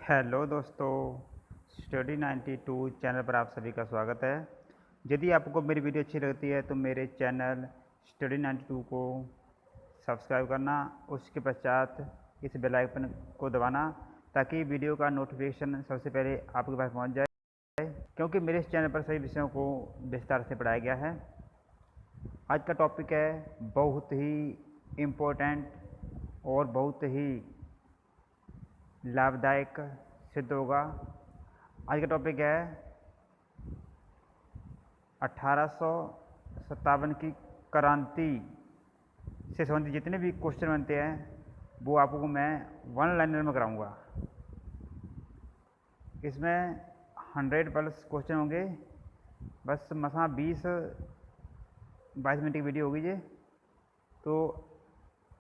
Hello दोस्तों, study 92 channel पर आप सभी का स्वागत है। यदि आपको मेरी वीडियो अच्छी लगती है तो मेरे चैनल स्टडी 92 को सब्सक्राइब करना, उसके पश्चात इस बेल आइकन को दबाना ताकि वीडियो का नोटिफिकेशन सबसे पहले आपके पास पहुंच जाए, क्योंकि मेरे इस चैनल पर सभी विषयों को विस्तार से पढ़ाया गया है। आज का टॉपिक है बहुत ही इम्पोर्टेंट और बहुत ही लाभदायक सिद्ध होगा। आज का टॉपिक है 1857 की क्रांति से संबंधित जितने भी क्वेश्चन बनते हैं वो आपको मैं वन लाइनर में कराऊंगा। इसमें 100+ क्वेश्चन होंगे। बस मसा 20-22 मिनट की वीडियो होगी ये। तो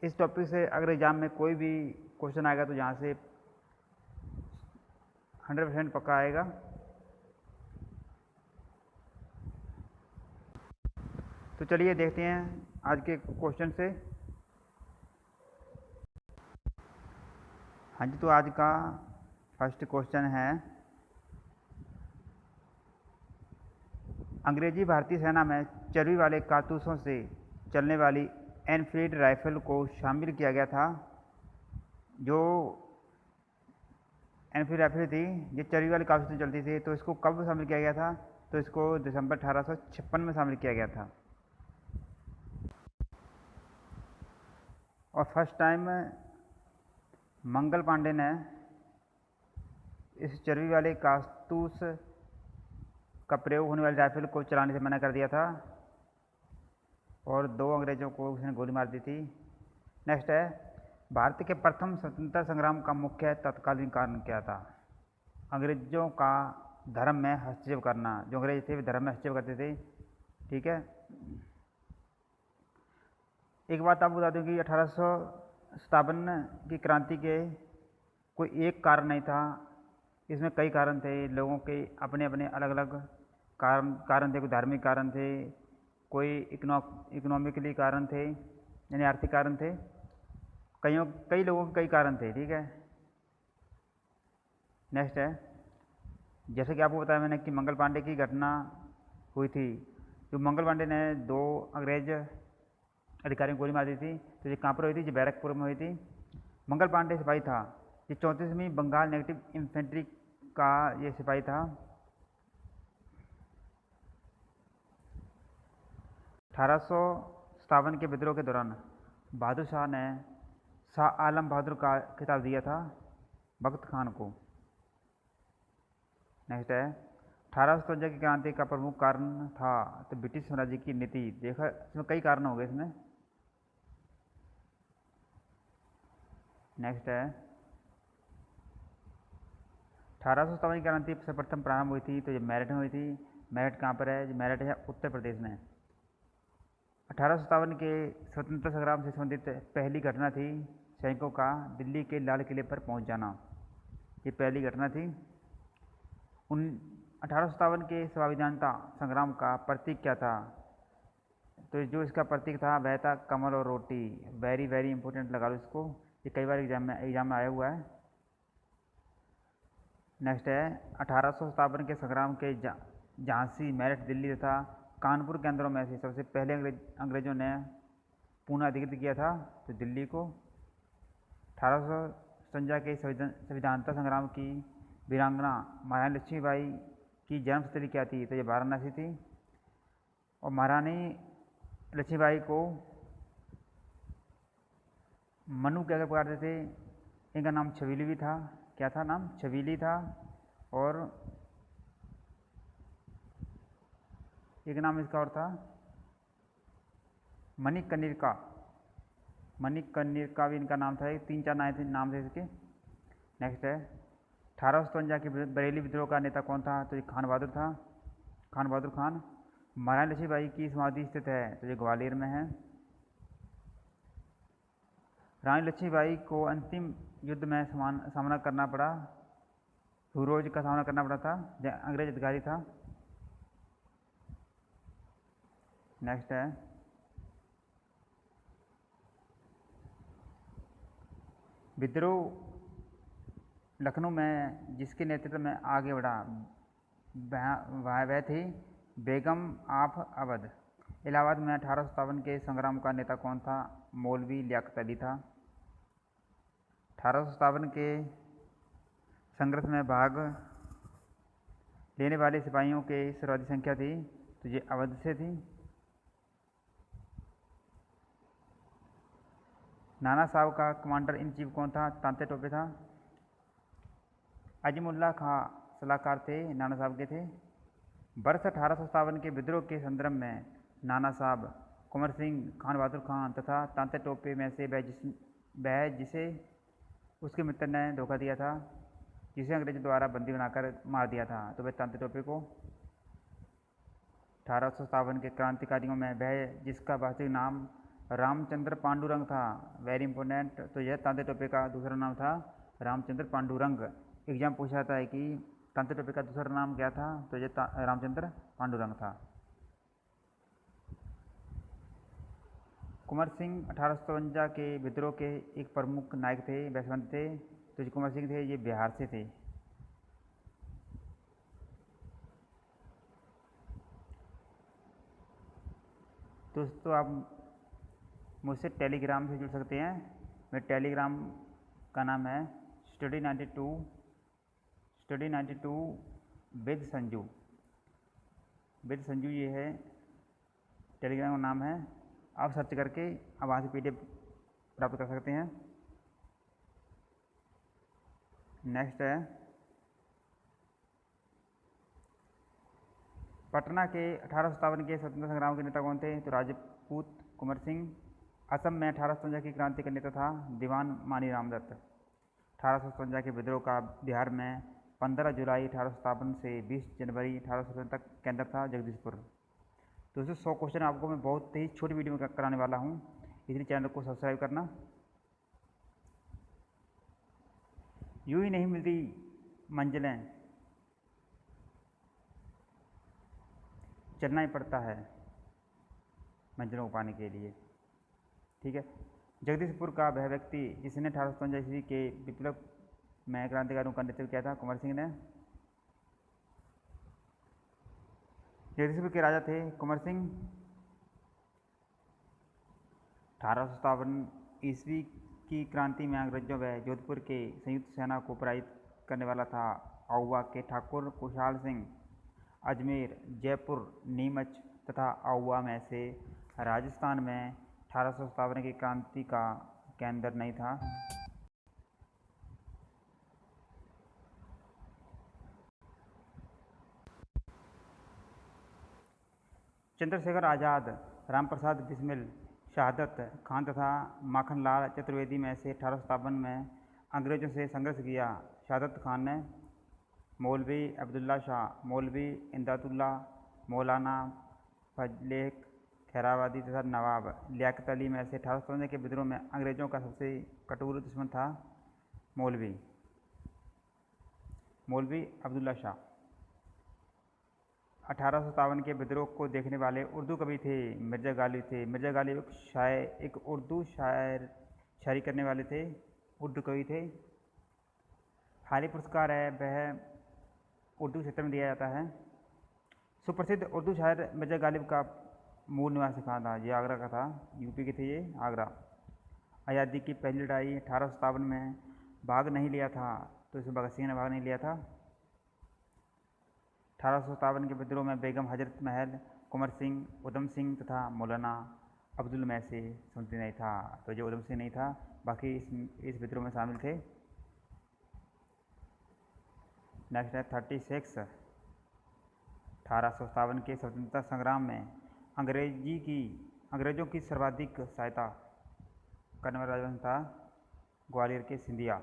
इस टॉपिक से अगर एग्ज़ाम में कोई भी क्वेश्चन आएगा तो यहाँ से 100% पक्का आएगा। तो चलिए देखते हैं आज के क्वेश्चन से। हाँ जी, तो आज का फर्स्ट क्वेश्चन है, अंग्रेजी भारतीय सेना में चर्बी वाले कारतूसों से चलने वाली एनफील्ड राइफल को शामिल किया गया था। जो एनफील्ड राइफल थी ये चर्बी वाले कारतूस से चलती थी, तो इसको कब शामिल किया गया था? तो इसको दिसंबर 1856 में शामिल किया गया था। और फर्स्ट टाइम मंगल पांडे ने इस चर्बी वाले कारतूस का प्रयोग होने वाली राइफल को चलाने से मना कर दिया था और 2 अंग्रेजों को उसने गोली मार दी थी। नेक्स्ट है, भारत के प्रथम स्वतंत्रता संग्राम का मुख्य तत्कालीन कारण क्या था? अंग्रेजों का धर्म में हस्तक्षेप करना। जो अंग्रेज थे वे धर्म में हस्तक्षेप करते थे। ठीक है, एक बात आपको बता दूं कि 1857 की क्रांति के कोई एक कारण नहीं था, इसमें कई कारण थे। लोगों के अपने अपने अलग अलग कारण थे। कोई धार्मिक कारण थे, कोई इकोनॉमिकली कारण थे, यानी आर्थिक कारण थे। कई लोगों के कई कारण थे। ठीक है, नेक्स्ट है, जैसे कि आपको बताया मैंने कि मंगल पांडे की घटना हुई थी। जो मंगल पांडे ने 2 अंग्रेज अधिकारियों को गोली मार दी थी, तो ये कहाँ पर हुई थी? जो बैरकपुर में हुई थी। मंगल पांडे सिपाही था, ये 34वीं बंगाल नेगेटिव इन्फेंट्री का ये सिपाही था। 1857 के विद्रोह के दौरान बहादुर शाह ने शाह आलम बहादुर का खिताब दिया था भगत खान को। नेक्स्ट है, 1857 की क्रांति का प्रमुख कारण था तो ब्रिटिश साम्राज्य की नीति। देखा, इसमें कई कारण हो गए इसमें। नेक्स्ट है, 1857 की क्रांति सर्वप्रथम प्रारंभ हुई थी तो ये मेरठ में हुई थी। मेरठ कहाँ पर है? मेरठ है उत्तर प्रदेश में। 1857 के स्वतंत्रता संग्राम से संबंधित पहली घटना थी सैनिकों का दिल्ली के लाल किले पर पहुंच जाना। ये पहली घटना थी। 1857 के स्वाधीनता संग्राम का प्रतीक क्या था? तो जो इसका प्रतीक था वह था कमल और रोटी। वेरी वेरी इंपॉर्टेंट लगा लो इसको, ये कई बार एग्जाम में आया हुआ है। नेक्स्ट है, 1857 के संग्राम के झांसी, मेरठ, दिल्ली तथा कानपुर के अंदरों में से सबसे पहले अंग्रेजों ने पुनः अधिकृत किया था तो दिल्ली को। 1857 के संविधानता संग्राम की वीरांगना महारानी लक्ष्मीबाई की जन्मस्थली क्या थी? तो ये वाराणसी थी। और महारानी लक्ष्मीबाई को मनु क्या पुकारते थे? इनका नाम छबीली भी था। क्या था नाम? छबीली था। और एक नाम इसका और था मणिकर्णिका। मणिकर्णिका भी इनका नाम था। 3-4 नाम थे इसके। नेक्स्ट है, 1857 के बरेली विद्रोह का नेता कौन था? तो ये खान बहादुर था, खान बहादुर खान। महारानी लक्ष्मीबाई की समाधि स्थित है तो ये ग्वालियर में है। रानी लक्ष्मीबाई को अंतिम युद्ध में सामना करना पड़ा, सूरोज का सामना करना पड़ा था, अंग्रेज अधिकारी था। नेक्स्ट है, विद्रोह लखनऊ में जिसके नेतृत्व में आगे बढ़ा वह थी बेगम ऑफ अवध। इलाहाबाद में 1857 के संग्राम का नेता कौन था? मौलवी लियाकत अली था। 1857 के संघर्ष में भाग लेने वाले सिपाहियों की सर्वाधिक संख्या थी तो ये अवध से थी। नाना साहब का कमांडर इन चीफ कौन था? तांते टोपे था। अजीमुल्ला खां सलाहकार थे, नाना साहब के थे। वर्ष 1857 के विद्रोह के संदर्भ में नाना साहब, कुंवर सिंह, खान बहादुर खान तथा तांते टोपे में से वह जिसे उसके मित्र ने धोखा दिया था, जिसे अंग्रेजों द्वारा बंदी बनाकर मार दिया था, तो वह तांते टोपे को। 1857 के क्रांतिकारियों में वह जिसका वास्तविक नाम रामचंद्र पांडुरंग था, वेरी इंपॉर्टेंट, तो यह तांते टोपे का दूसरा नाम था रामचंद्र पांडुरंग। एग्जाम पूछा जाता है कि तांते टोपे का दूसरा नाम क्या था, तो यह रामचंद्र पांडुरंग था। कुंवर सिंह 1857 के विद्रोह के एक प्रमुख नायक थे, वैश्यवंत थे, तो जो कुंवर सिंह थे ये बिहार से थे। दोस्तों आप मुझसे टेलीग्राम से जुड़ सकते हैं। मेरे टेलीग्राम का नाम है स्टडी 92 विद संजू। ये है टेलीग्राम का नाम है। आप सर्च करके अब वहाँ से PDF प्राप्त कर सकते हैं। नेक्स्ट है पटना के 1857 के स्वतंत्रता संग्राम के नेता कौन थे? तो राजपूत कुंवर सिंह। असम में 1857 की क्रांति का नेता था दीवान मानी रामदत्त। 1857 के विद्रोह का बिहार में 15 जुलाई 1857 से 20 जनवरी 1857 तक केंद्र था जगदीशपुर। दोस्तों 100 क्वेश्चन आपको मैं बहुत ही छोटी वीडियो में कराने वाला हूँ, इसलिए चैनल को सब्सक्राइब करना। यूँ ही नहीं मिलती मंजिलें, चलना ही पड़ता है मंजिलों को पाने के लिए। ठीक है। जगदीशपुर का वह व्यक्ति जिसने 1857 ईस्वी के विप्लव में क्रांतिकारियों का नेतृत्व किया था, कुंवर सिंह ने। जगदीशपुर के राजा थे कुंवर सिंह। 1857 ईस्वी की क्रांति में अंग्रेजों व जोधपुर के संयुक्त सेना को पराजित करने वाला था आउवा के ठाकुर कुशाल सिंह। अजमेर, जयपुर, नीमच तथा आउवा में से राजस्थान में 1857 की क्रांति का केंद्र नहीं था। चंद्रशेखर आज़ाद, रामप्रसाद बिस्मिल, शहादत खान तथा माखनलाल चतुर्वेदी में से 1857 में अंग्रेजों से संघर्ष किया। शहादत खान ने मौलवी अब्दुल्ला शाह, मौलवी इमदादुल्ला, मौलाना फजलेख खैराबादी तथा नवाब लियाकत अली में से 1857 के विद्रोह में अंग्रेजों का सबसे कठोर दुश्मन था मौलवी अब्दुल्ला शाह। 1857 के विद्रोह को देखने वाले उर्दू कवि थे मिर्ज़ा गालिब थे। मिर्ज़ा गालिब एक उर्दू शायरी करने वाले थे, उर्दू कवि थे। हाली पुरस्कार है वह उर्दू क्षेत्र में दिया जाता है। सुप्रसिद्ध उर्दू शायर मिर्ज़ा गालिब का मूल निवास कहाँ था? ये आगरा का था, यूपी के थे ये, आगरा। आज़ादी की पहली लड़ाई 1857 में भाग नहीं लिया था, तो इसमें भगत सिंह ने भाग नहीं लिया था। 1857 के विद्रोह में बेगम हजरत महल, कुंवर सिंह, उधम सिंह तथा मौलाना अब्दुल में से सुनती नहीं था, तो जो उधम सिंह नहीं था, बाकी इस विद्रोह में शामिल थे। नेक्स्ट है 36। 1857 के स्वतंत्रता संग्राम में अंग्रेजों की सर्वाधिक सहायता करने वाला राजवंश था ग्वालियर के सिंधिया।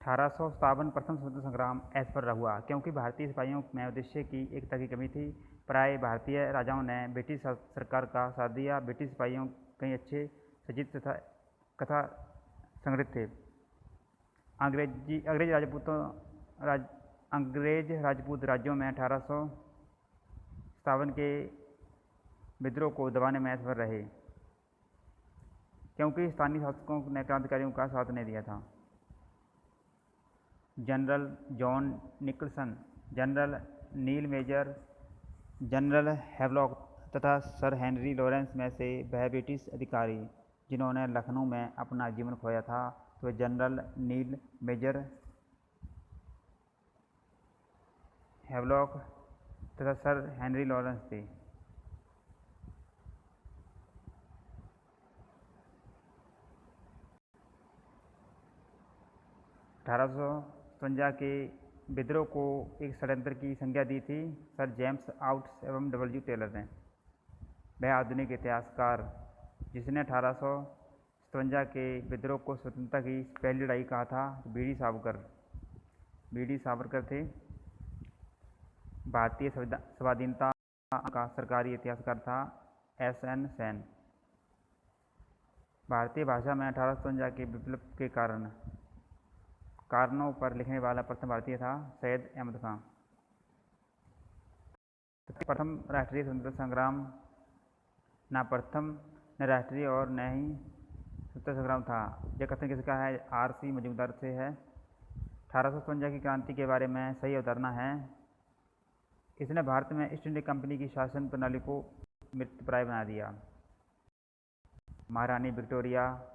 1857 प्रथम स्वतंत्रता संग्राम असफल हुआ क्योंकि भारतीय सिपाहियों में उद्देश्य की एकता की कमी थी। प्राय भारतीय राजाओं ने ब्रिटिश सरकार का साथ दिया। ब्रिटिश सिपाहियों कई अच्छे सज्जित तथा कथा संग्रहित थे। अंग्रेज राजपूत राज्यों में 1857 के विद्रोह को दबाने में असफल रहे क्योंकि स्थानीय शासकों ने क्रांतिकारियों का साथ नहीं दिया था। जनरल जॉन निकलसन, जनरल नील मेजर, जनरल हैवलॉक तथा सर हेनरी लॉरेंस में से वह ब्रिटिश अधिकारी जिन्होंने लखनऊ में अपना जीवन खोया था तो वे जनरल नील मेजर, हैवलॉक तथा सर हेनरी लॉरेंस थे। 1857 के विद्रोह को एक षड्यंत्र की संज्ञा दी थी सर जेम्स आउट्स एवं डब्ल्यू टेलर ने। वह आधुनिक इतिहासकार जिसने 1857 के विद्रोह को स्वतंत्रता की पहली लड़ाई कहा था बी डी सावरकर थे। भारतीय स्वाधीनता का सरकारी इतिहासकार था एस एन सेन। भारतीय भाषा में 1857 के विप्लव के कारणों पर लिखने वाला प्रथम भारतीय था सैयद अहमद खां। प्रथम राष्ट्रीय स्वतंत्रता संग्राम न प्रथम न राष्ट्रीय और न ही स्वतंत्रता संग्राम था। यह कथन किसका है? आर.सी. मजूमदार से है। 1857 की क्रांति के बारे में सही अवधारणा है। इसने भारत में ईस्ट इंडिया कंपनी की शासन प्रणाली को मृतप्राय बना दिया। महारानी विक्टोरिया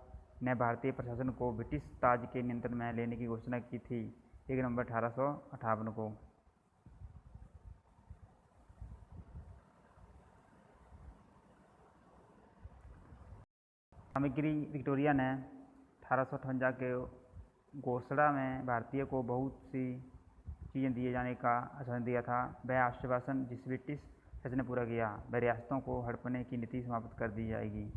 ने भारतीय प्रशासन को ब्रिटिश ताज के नियंत्रण में लेने की घोषणा की थी 1 नवंबर 1858 को। सामग्री विक्टोरिया ने 1858 के घोषणा में भारतीय को बहुत सी चीज़ें दिए जाने का आश्वासन दिया था। वह आश्वासन जिस ब्रिटिश शासन ने पूरा किया, वह रियासतों को हड़पने की नीति समाप्त कर दी जाएगी।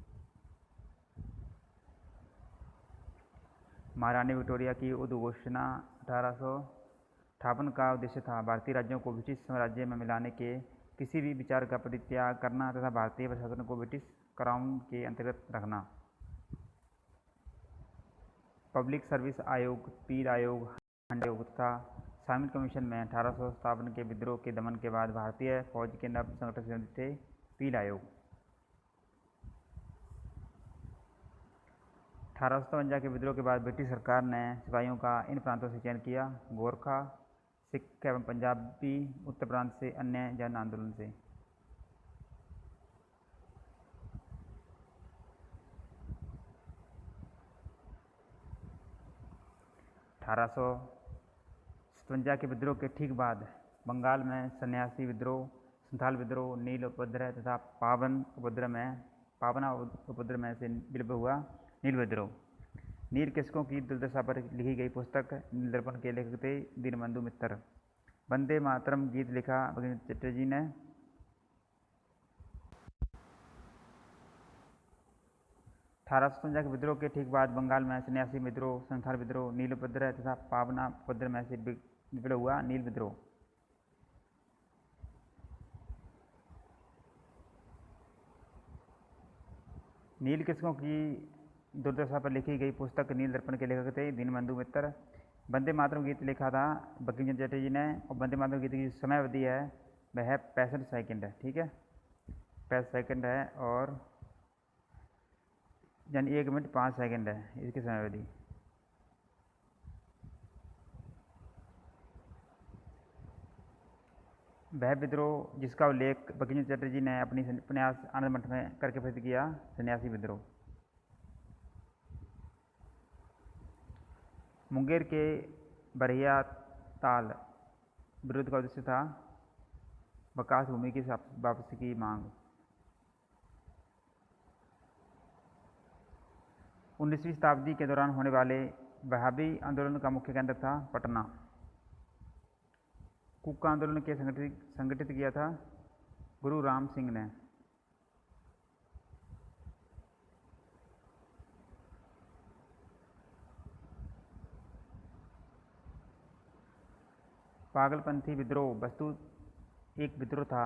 महारानी विक्टोरिया की उद्घोषणा 1858 का उद्देश्य था भारतीय राज्यों को ब्रिटिश साम्राज्य में मिलाने के किसी भी विचार का परित्याग करना तथा भारतीय प्रशासन को ब्रिटिश क्राउन के अंतर्गत रखना। पब्लिक सर्विस आयोग, पील आयोग, हंट आयोग तथा शामिल कमीशन में 1857 के विद्रोह के दमन के बाद भारतीय फौज के नव संगठन से संबंधित थे। पील आयोग 1857 के विद्रोह के बाद ब्रिटिश सरकार ने सिपाहियों का इन प्रांतों से चयन किया: गोरखा, सिख एवं पंजाबी उत्तर प्रांत से, अन्य जन आंदोलन से। के विद्रोह के ठीक बाद बंगाल में सन्यासी विद्रोह, संथाल विद्रोह, नील उपद्रव तथा पावना उपद्रव में से विलुप्त हुआ नील विद्रोह। नील कृषकों की दुर्दशा पर लिखी गई पुस्तक नील दर्पण के लेखक थे दीनबंधु मित्र। वंदे मातरम गीत लिखा बंकिम चंद्र चटर्जी ने। 1857 के विद्रोह के ठीक बाद बंगाल में सन्यासी विद्रोह, संथाल विद्रोह, नील उपद्रव तथा पावना उपद्रव में से विप्लव हुआ नील विद्रोह। नील कृषकों की दुर्दशा पर लिखी गई पुस्तक नील दर्पण के लेखक थे दीनबंधु मित्र। वंदे मातरम गीत लिखा था बंकिम चंद्र चटर्जी ने और वंदे मातरम गीत की समय अवधि है वह 65 सेकंड है। ठीक है, 65 सेकंड है और यानी 1 मिनट 5 सेकंड है इसकी समय अवधि। वह विद्रोह जिसका उल्लेख बंकिम चंद्र चटर्जी ने अपनी उपन्यास आनंद मठ में करके प्रसिद्ध किया, सन्यासी विद्रोह। मुंगेर के बरहिया ताल विरोध का उद्देश्य था वकास भूमि की वापसी की मांग। 19वीं शताब्दी के दौरान होने वाले वहाबी आंदोलन का मुख्य केंद्र था पटना। कुका आंदोलन के संगठित किया था गुरु राम सिंह ने। पागलपंथी विद्रोह वस्तु एक विद्रोह था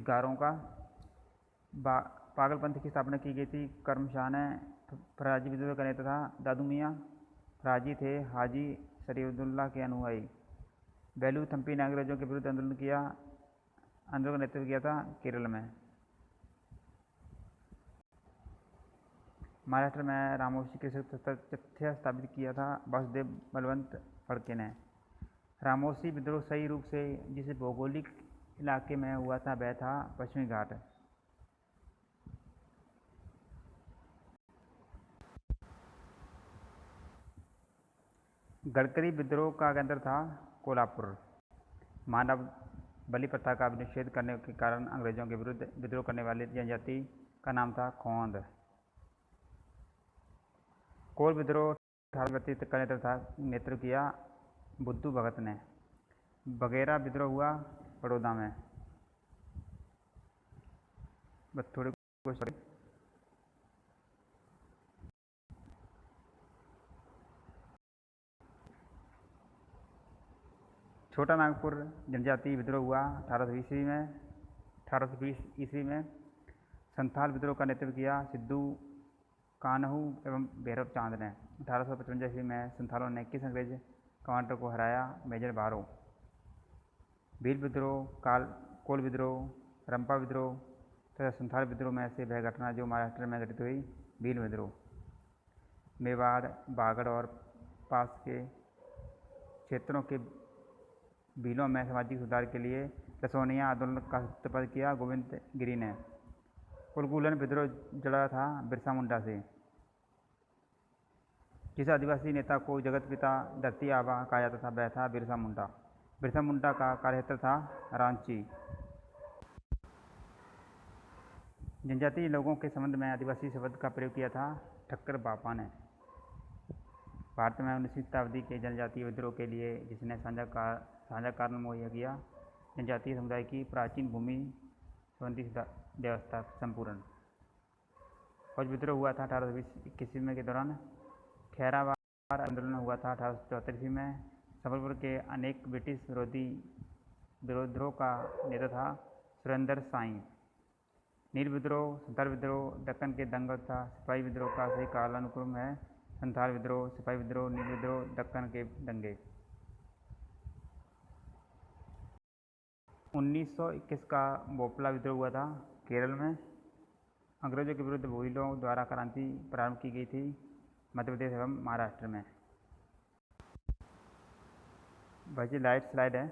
गारों का। पागलपंथी की स्थापना की गई थी। कर्मशाह ने फराजी विद्रोह का नेता था। दादू मियाँ फराजी थे हाजी शरीफुल्लाह के अनुयायी। वेलुथम्पी ने अंग्रेजों के विरुद्ध आंदोलन का नेतृत्व किया था केरल में। महाराष्ट्र में रामोशी के तथ्य स्थापित किया था वासुदेव बलवंत फड़के ने। रामोशी विद्रोह सही रूप से जिस भौगोलिक इलाके में हुआ था वह था पश्चिमी घाट। गडकरी विद्रोह का केंद्र था कोल्हापुर। मानव बलि प्रथा का निषेध करने के कारण अंग्रेजों के विरुद्ध विद्रोह करने वाली जनजाति का नाम था खोंद। कोल विद्रोह 1832 का नेतृत्व किया बुद्धू भगत ने। बघेरा विद्रोह हुआ बड़ौदा में। बस थोड़ी छोटा नागपुर जनजाति विद्रोह हुआ 1820 ईस्वी में। संथाल विद्रोह का नेतृत्व किया सिद्धू कान्हू एवं भैरव चांद ने। 1855 ईस्वी में संथालों ने किस अंग्रेज कमांडर को हराया? मेजर बारो। भील विद्रोह, कोल विद्रोह, रंपा विद्रोह तथा संथाल विद्रोह में से वह घटना जो महाराष्ट्र में घटित हुई भील विद्रोह। मेवाड़, बागड़ और पास के क्षेत्रों के भीलों में सामाजिक सुधार के लिए लसोनिया आंदोलन का सूत्रपात किया गोविंद गिरी ने। उलगुलन विद्रोह जड़ा था बिरसा मुंडा से। जिस आदिवासी नेता को जगत पिता धरती आबा कहा जाता था वह था बिरसा मुंडा। बिरसा मुंडा का कार्यक्षेत्र था रांची। जनजातीय लोगों के संबंध में आदिवासी शब्द का प्रयोग किया था ठक्कर बापा ने। भारत में 19वीं शताब्दी के जनजातीय विद्रोह के लिए जिसने साझा कारण मुहैया किया जनजातीय समुदाय की प्राचीन भूमि संबंधी व्यवस्था संपूर्ण। फौज विद्रोह हुआ था 1820 ईस्वी के दौरान। खैराबाद आंदोलन हुआ था 1874 ईस्वी में। संबलपुर के अनेक ब्रिटिश विरोधी विद्रोह का नेता था सुरेंद्र साई। नील विद्रोह, संथाल विद्रोह, दक्कन के दंगल तथा सिपाही विद्रोह का सही कालानुक्रम है संथाल विद्रोह, सिपाही विद्रोह, नील विद्रोह, दक्कन के दंगे। 1921 का भोपाल विद्रोह हुआ था केरल में। अंग्रेजों के विरुद्ध भोईलों द्वारा क्रांति प्रारंभ की गई थी मध्य प्रदेश एवं महाराष्ट्र में। भाई लाइट स्लाइड है।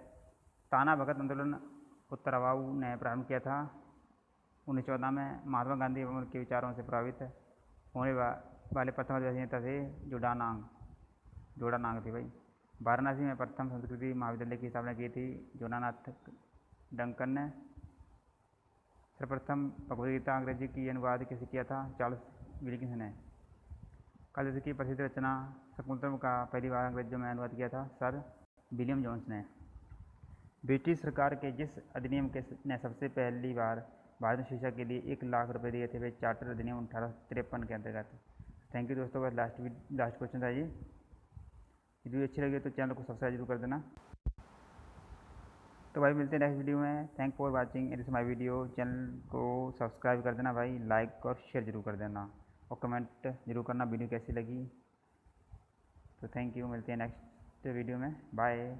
ताना भगत आंदोलन उत्तरावाऊ ने प्रारंभ किया था 1914 में। महात्मा गांधी एवं उनके विचारों से प्रभावित होने वाले प्रथम आदिवासी नेता थे जोड़ानांग थे भाई। वाराणसी में प्रथम संस्कृति महाविद्यालय की स्थापना की थी जोनानाथ डंकन ने। सर्वप्रथम भगवदगीता अंग्रेजी की अनुवाद कैसे किया था चार्ल्स विल्किंस ने। कालिदास की प्रसिद्ध रचना शकुंतलम का पहली बार अंग्रेजों में अनुवाद किया था सर विलियम जोन्स ने। ब्रिटिश सरकार के जिस अधिनियम ने सबसे पहली बार भारत में शिक्षा के लिए 1 लाख रुपए दिए थे वे चार्टर अधिनियम 1853 के अंतर्गत। थैंक यू दोस्तों। बस लास्ट क्वेश्चन था ये। वीडियो अच्छी लगी तो चैनल को सब्सक्राइब जरूर कर देना। तो भाई मिलते हैं नेक्स्ट वीडियो में। Thank for watching this my video. Channel को सब्सक्राइब कर देना भाई, लाइक और शेयर जरूर कर देना और कमेंट जरूर करना वीडियो कैसी लगी। तो थैंक यू, मिलते हैं नेक्स्ट वीडियो में। बाय।